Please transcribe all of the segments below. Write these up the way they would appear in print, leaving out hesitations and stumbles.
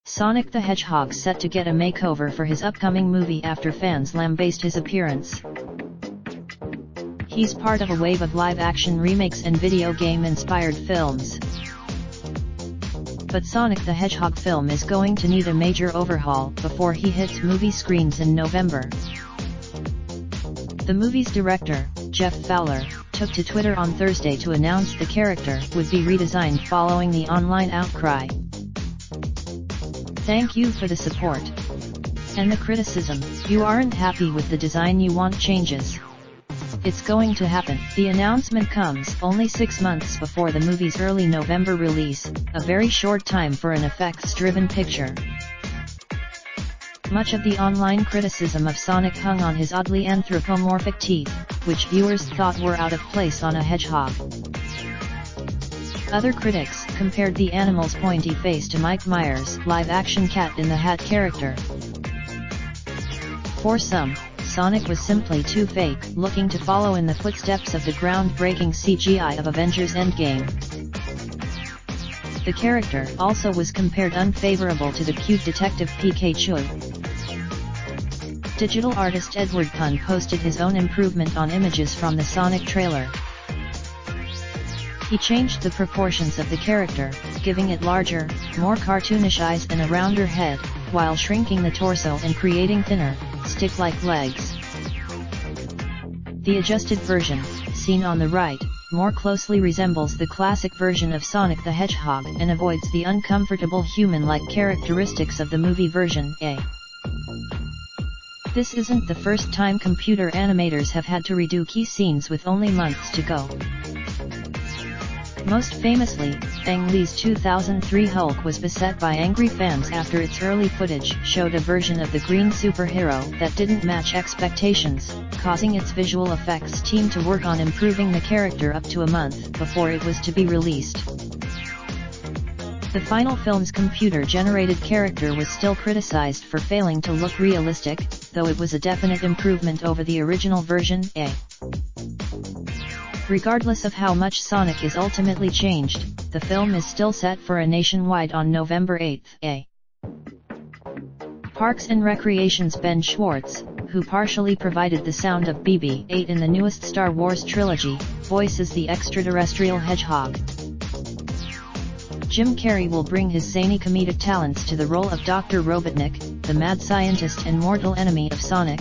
Sonic the Hedgehog set to get a makeover for his upcoming movie after fans lambasted his appearance. He's part of a wave of live-action remakes and video game-inspired films. But Sonic the Hedgehog film is going to need a major overhaul before he hits movie screens in November. The movie's director, Jeff Fowler, took to Twitter on Thursday to announce the character would be redesigned following the online outcry. "Thank you for the support. And the criticism. You aren't happy with the design, you want changes. It's going to happen." The announcement comes only 6 months before the movie's early November release, a very short time for an effects-driven picture. Much of the online criticism of Sonic hung on his oddly anthropomorphic teeth, which viewers thought were out of place on a hedgehog. Other critics compared the animal's pointy face to Mike Myers' live-action Cat in the Hat character. For some, Sonic was simply too fake, looking to follow in the footsteps of the groundbreaking CGI of Avengers Endgame. The character also was compared unfavorable to the cute detective Pikachu. Digital artist Edward Pun posted his own improvement on images from the Sonic trailer. He changed the proportions of the character, giving it larger, more cartoonish eyes and a rounder head, while shrinking the torso and creating thinner, stick-like legs. The adjusted version, seen on the right, more closely resembles the classic version of Sonic the Hedgehog and avoids the uncomfortable human-like characteristics of the movie version. This isn't the first time computer animators have had to redo key scenes with only months to go. Most famously, Ang Lee's 2003 Hulk was beset by angry fans after its early footage showed a version of the green superhero that didn't match expectations, causing its visual effects team to work on improving the character up to a month before it was to be released. The final film's computer-generated character was still criticized for failing to look realistic, though it was a definite improvement over the original version. Regardless of how much Sonic is ultimately changed, the film is still set for a nationwide on November 8. Parks and Recreation's Ben Schwartz, who partially provided the sound of BB-8 in the newest Star Wars trilogy, voices the extraterrestrial hedgehog. Jim Carrey will bring his zany comedic talents to the role of Dr. Robotnik, the mad scientist and mortal enemy of Sonic.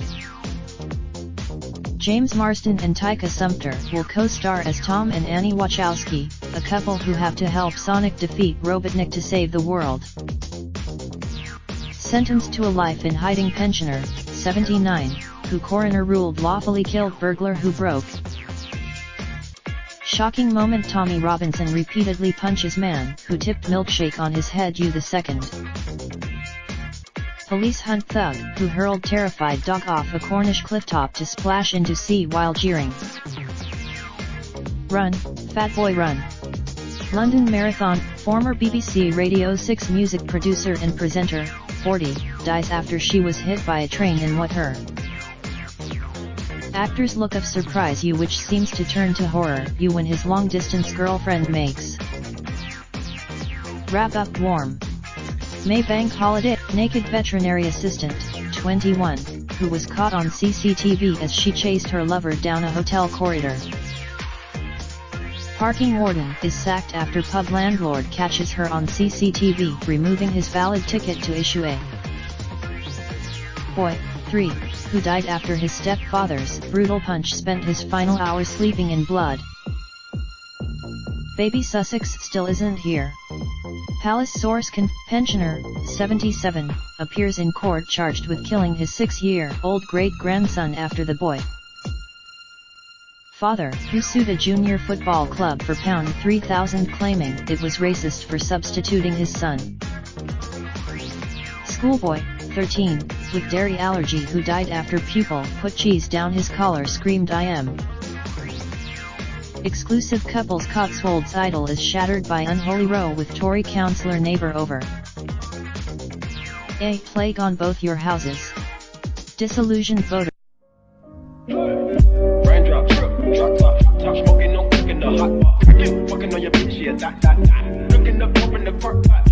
James Marsden and Taika Sumpter will co-star as Tom and Annie Wachowski, a couple who have to help Sonic defeat Robotnik to save the world. Sentenced to a life in hiding pensioner, 79, who coroner ruled lawfully killed burglar who broke. Shocking moment, Tommy Robinson repeatedly punches man who tipped milkshake on his head. U2. Police hunt thug who hurled terrified dog off a Cornish clifftop to splash into sea while jeering. Run, fat boy run. London Marathon, former BBC Radio 6 music producer and presenter, 40, dies after she was hit by a train in what her actor's look of surprise you which seems to turn to horror you when his long-distance girlfriend makes wrap up warm. May bank holiday, naked veterinary assistant, 21, who was caught on CCTV as she chased her lover down a hotel corridor. Parking warden is sacked after pub landlord catches her on CCTV removing his valid ticket to issue a boy, 3, who died after his stepfather's brutal punch spent his final hours sleeping in blood. Baby Sussex still isn't here. Palace source pensioner, 77, appears in court charged with killing his 6-year-old great-grandson after the boy father, who sued a junior football club for £3,000 claiming it was racist for substituting his son. Schoolboy, 13, with dairy allergy who died after pupil put cheese down his collar screamed "I am." Exclusive couples Cotswolds idol is shattered by unholy row with Tory councillor neighbour over a plague on both your houses. Disillusioned voter. Raindrop, drop top smoking, no cooking the hot pot. Fucking on your bitch, yeah, that. Looking up, open the park pot.